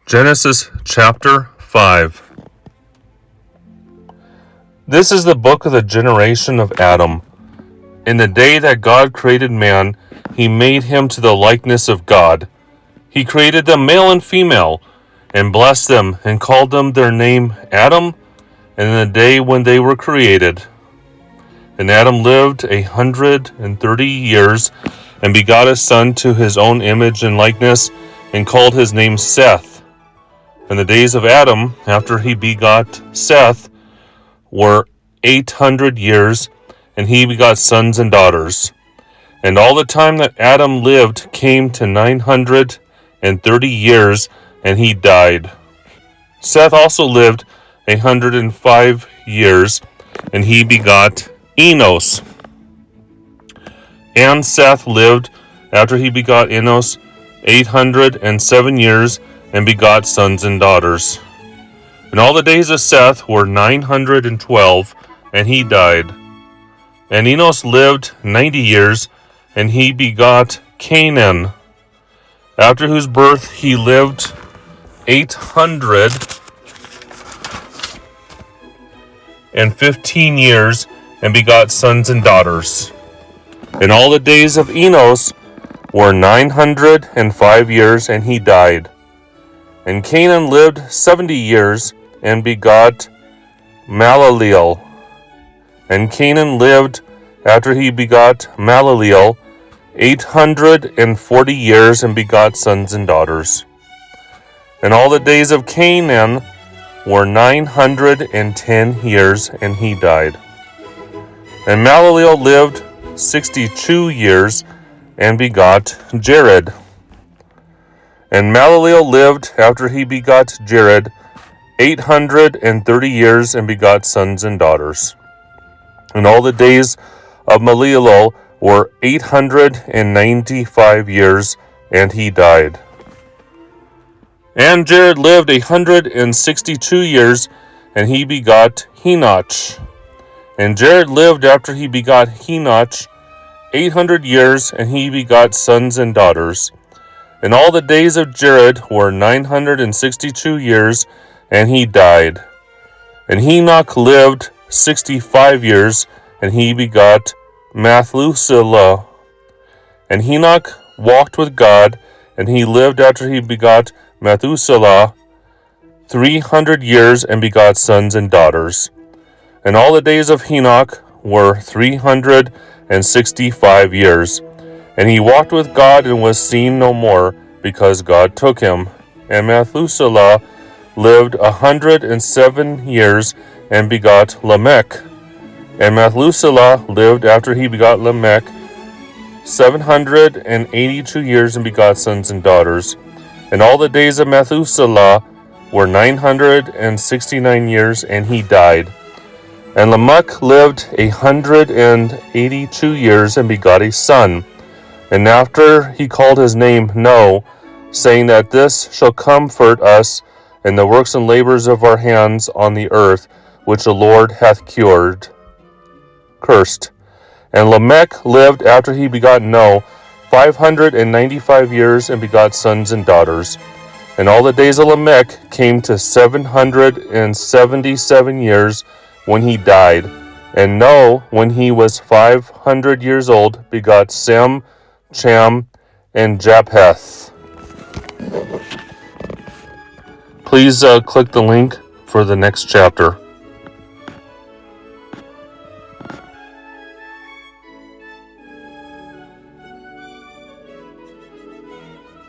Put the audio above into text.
Genesis chapter 5. This is the book of the generation of Adam. In the day that God created man, he made him to the likeness of God. He created them male and female, and blessed them, and called them their name Adam, and in the day when they were created. And Adam lived 130 years, and begot a son to his own image and likeness, and called his name Seth. And the days of Adam, after he begot Seth, were 800 years, and he begot sons and daughters. And all the time that Adam lived came to 930 years, and he died. Seth also lived 105 years, and he begot Enos. And Seth lived, after he begot Enos, 807 years, and begot sons and daughters. And all the days of Seth were 912, and he died. And Enos lived 90 years, and he begot Canaan, after whose birth he lived 815 years, and begot sons and daughters. And all the days of Enos were 905 years, and he died. And Canaan lived 70 years, and begot Mahalaleel. And Canaan lived, after he begot Mahalaleel, 840 years, and begot sons and daughters. And all the days of Canaan were 910 years, and he died. And Mahalaleel lived 62 years, and begot Jared. And Mahalaleel lived, after he begot Jared, 830 years, and begot sons and daughters. And all the days of Mahalaleel were 895 years, and he died. And Jared lived 162 years, and he begot Henoch. And Jared lived, after he begot Henoch, 800 years, and he begot sons and daughters. And all the days of Jared were 962 years, and he died. And Henoch lived 65 years, and he begot Methuselah. And Henoch walked with God, and he lived, after he begot Methuselah, 300 years, and begot sons and daughters. And all the days of Henoch were 365 years. And he walked with God, and was seen no more, because God took him. And Methuselah lived 107 years, and begot Lamech. And Methuselah lived, after he begot Lamech, 782 years, and begot sons and daughters. And all the days of Methuselah were 969 years, and he died. And Lamech lived 182 years, and begot a son. And after he called his name No, saying that this shall comfort us in the works and labors of our hands on the earth, which the Lord hath cursed. And Lamech lived, after he begot No, 595 years, and begot sons and daughters. And all the days of Lamech came to 777 years, when he died. And No, when he was 500 years old, begot Sem, Cham, and Japheth. Please click the link for the next chapter.